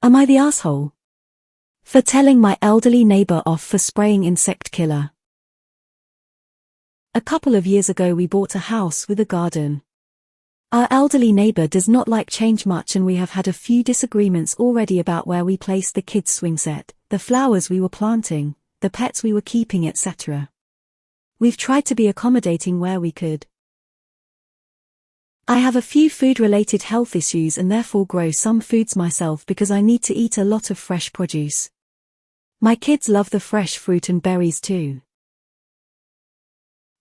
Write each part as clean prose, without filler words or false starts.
Am I the asshole for telling my elderly neighbor off for spraying insect killer? A couple of years ago we bought a house with a garden. Our elderly neighbor does not like change much, and we have had a few disagreements already about where we place the kids' swing set, the flowers we were planting, the pets we were keeping, etc. We've tried to be accommodating where we could. I have a few food-related health issues and therefore grow some foods myself because I need to eat a lot of fresh produce. My kids love the fresh fruit and berries too.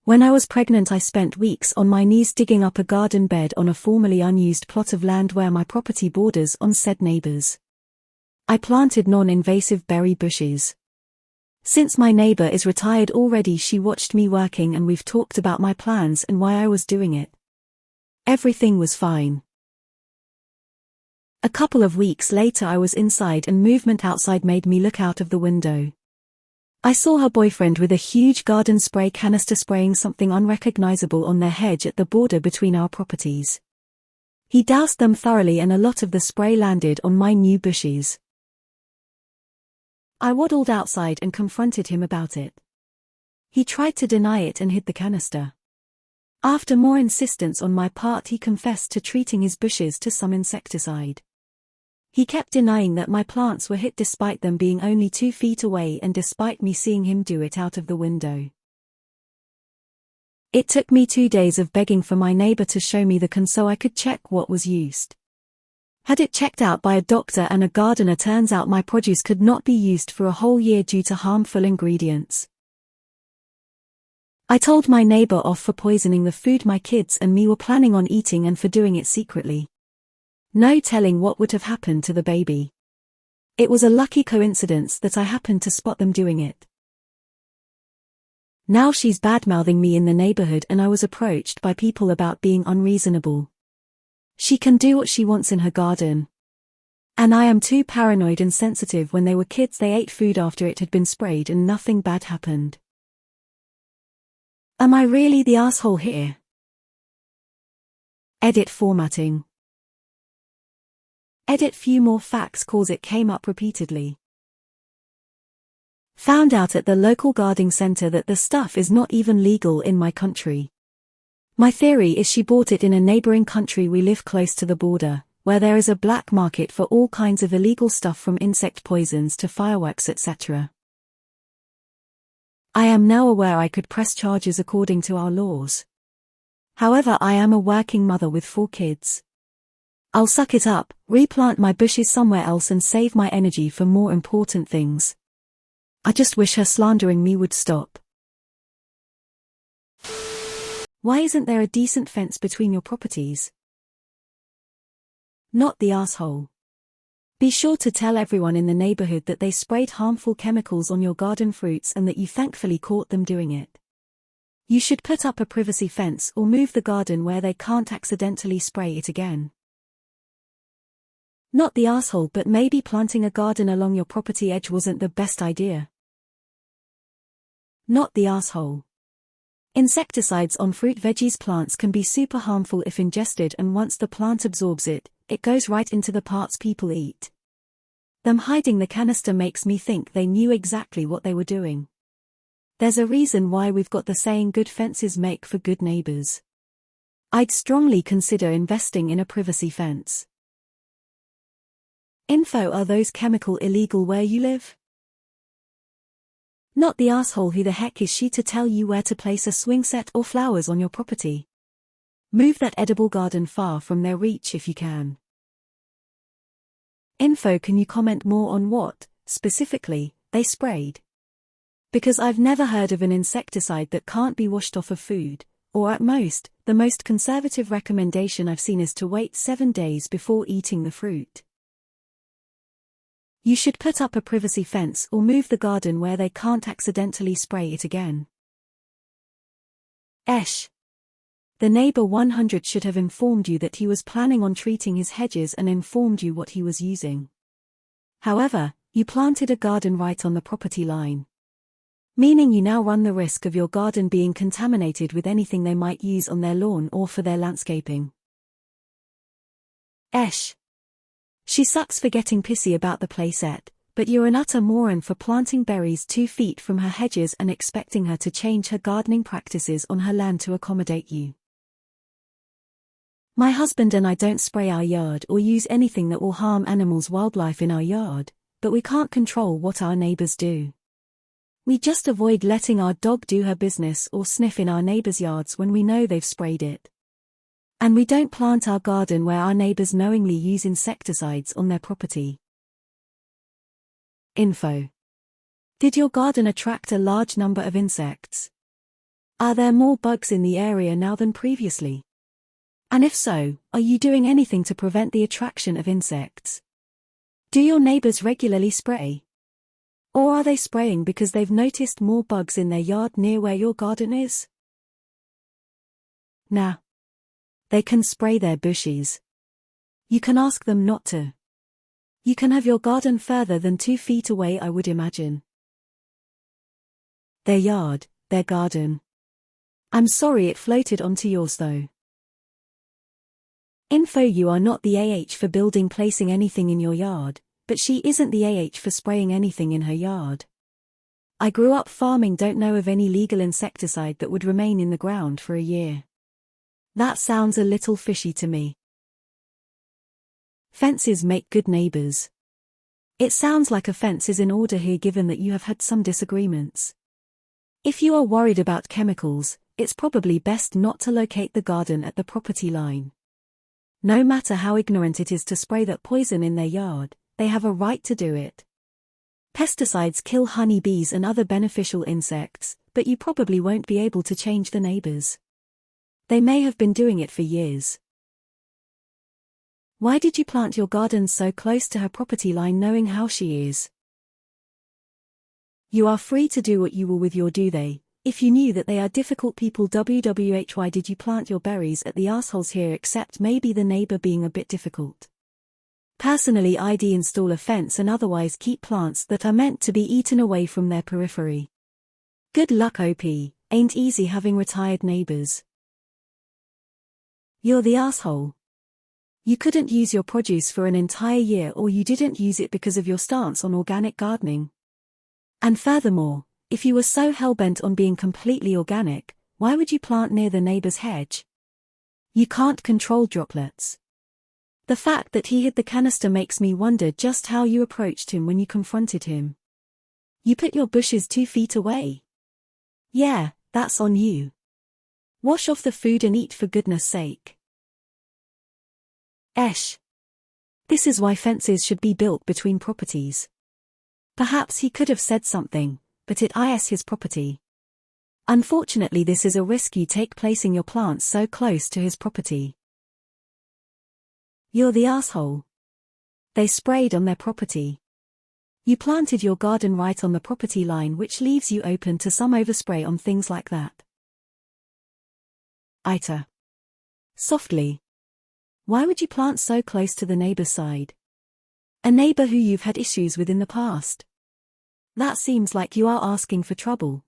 When I was pregnant, I spent weeks on my knees digging up a garden bed on a formerly unused plot of land where my property borders on said neighbors. I planted non-invasive berry bushes. Since my neighbor is retired already, she watched me working and we've talked about my plans and why I was doing it. Everything was fine. A couple of weeks later I was inside and movement outside made me look out of the window. I saw her boyfriend with a huge garden spray canister spraying something unrecognizable on their hedge at the border between our properties. He doused them thoroughly and a lot of the spray landed on my new bushes. I waddled outside and confronted him about it. He tried to deny it and hid the canister. After more insistence on my part, he confessed to treating his bushes to some insecticide. He kept denying that my plants were hit despite them being only 2 feet away and despite me seeing him do it out of the window. It took me 2 days of begging for my neighbor to show me the can so I could check what was used. Had it checked out by a doctor and a gardener. Turns out my produce could not be used for a whole year due to harmful ingredients. I told my neighbor off for poisoning the food my kids and me were planning on eating and for doing it secretly. No telling what would have happened to the baby. It was a lucky coincidence that I happened to spot them doing it. Now she's bad-mouthing me in the neighborhood and I was approached by people about being unreasonable. She can do what she wants in her garden. And I am too paranoid and sensitive. When they were kids they ate food after it had been sprayed and nothing bad happened. Am I really the asshole here? Edit formatting. Edit few more facts cause it came up repeatedly. Found out at the local gardening center that the stuff is not even legal in my country. My theory is she bought it in a neighboring country. We live close to the border, where there is a black market for all kinds of illegal stuff from insect poisons to fireworks, etc. I am now aware I could press charges according to our laws. However, I am a working mother with 4 kids. I'll suck it up, replant my bushes somewhere else and save my energy for more important things. I just wish her slandering me would stop. Why isn't there a decent fence between your properties? Not the asshole. Be sure to tell everyone in the neighborhood that they sprayed harmful chemicals on your garden fruits and that you thankfully caught them doing it. You should put up a privacy fence or move the garden where they can't accidentally spray it again. Not the asshole, but maybe planting a garden along your property edge wasn't the best idea. Not the asshole. Insecticides on fruit veggies plants can be super harmful if ingested, and once the plant absorbs it, it goes right into the parts people eat. Them hiding the canister makes me think they knew exactly what they were doing. There's a reason why we've got the saying good fences make for good neighbors. I'd strongly consider investing in a privacy fence. Info: are those chemical illegal where you live? Not the asshole. Who the heck is she to tell you where to place a swing set or flowers on your property? Move that edible garden far from their reach if you can. Info: can you comment more on what, specifically, they sprayed? Because I've never heard of an insecticide that can't be washed off of food, or at most, the most conservative recommendation I've seen is to wait 7 days before eating the fruit. You should put up a privacy fence or move the garden where they can't accidentally spray it again. Esh. The neighbor 100 should have informed you that he was planning on treating his hedges and informed you what he was using. However, you planted a garden right on the property line. Meaning you now run the risk of your garden being contaminated with anything they might use on their lawn or for their landscaping. Esh. She sucks for getting pissy about the playset, but you're an utter moron for planting berries 2 feet from her hedges and expecting her to change her gardening practices on her land to accommodate you. My husband and I don't spray our yard or use anything that will harm animals, wildlife in our yard, but we can't control what our neighbors do. We just avoid letting our dog do her business or sniff in our neighbors' yards when we know they've sprayed it. And we don't plant our garden where our neighbors knowingly use insecticides on their property. Info. Did your garden attract a large number of insects? Are there more bugs in the area now than previously? And if so, are you doing anything to prevent the attraction of insects? Do your neighbors regularly spray? Or are they spraying because they've noticed more bugs in their yard near where your garden is? Nah. They can spray their bushes. You can ask them not to. You can have your garden further than 2 feet away, I would imagine. Their yard, their garden. I'm sorry it floated onto yours though. Info. You are not the AH for building placing anything in your yard, but she isn't the AH for spraying anything in her yard. I grew up farming, don't know of any legal insecticide that would remain in the ground for a year. That sounds a little fishy to me. Fences make good neighbors. It sounds like a fence is in order here given that you have had some disagreements. If you are worried about chemicals, it's probably best not to locate the garden at the property line. No matter how ignorant it is to spray that poison in their yard, they have a right to do it. Pesticides kill honeybees and other beneficial insects, but you probably won't be able to change the neighbors. They may have been doing it for years. Why did you plant your garden so close to her property line knowing how she is? You are free to do what you will with your do they. If you knew that they are difficult people, WWH, why did you plant your berries at the assholes here except maybe the neighbor being a bit difficult? Personally, I'd install a fence and otherwise keep plants that are meant to be eaten away from their periphery. Good luck, OP. Ain't easy having retired neighbors. You're the asshole. You couldn't use your produce for an entire year, or you didn't use it because of your stance on organic gardening. And furthermore, if you were so hell-bent on being completely organic, why would you plant near the neighbor's hedge? You can't control droplets. The fact that he hid the canister makes me wonder just how you approached him when you confronted him. You put your bushes 2 feet away. Yeah, that's on you. Wash off the food and eat for goodness sake. Esh. This is why fences should be built between properties. Perhaps he could have said something, but it is his property. Unfortunately, this is a risk you take placing your plants so close to his property. You're the asshole. They sprayed on their property. You planted your garden right on the property line, which leaves you open to some overspray on things like that. AITA. Softly. Why would you plant so close to the neighbor's side? A neighbor who you've had issues with in the past. That seems like you are asking for trouble.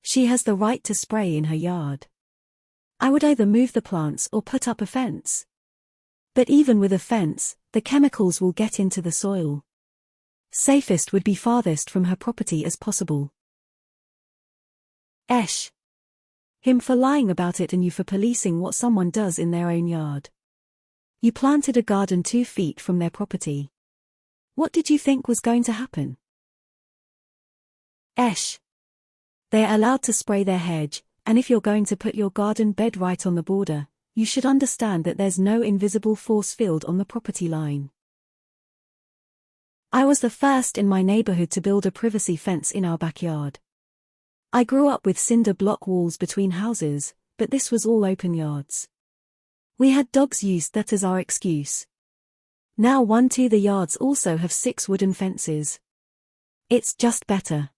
She has the right to spray in her yard. I would either move the plants or put up a fence. But even with a fence, the chemicals will get into the soil. Safest would be farthest from her property as possible. Esh. Him for lying about it and you for policing what someone does in their own yard. You planted a garden 2 feet from their property. What did you think was going to happen? Esh. They're allowed to spray their hedge, and if you're going to put your garden bed right on the border, you should understand that there's no invisible force field on the property line. I was the first in my neighborhood to build a privacy fence in our backyard. I grew up with cinder block walls between houses, but this was all open yards. We had dogs, used that as our excuse. Now 1-2 the yards also have 6 wooden fences. It's just better.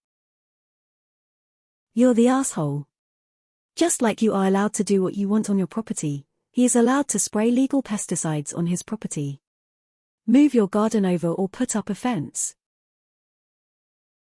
You're the asshole. Just like you are allowed to do what you want on your property, he is allowed to spray legal pesticides on his property. Move your garden over or put up a fence.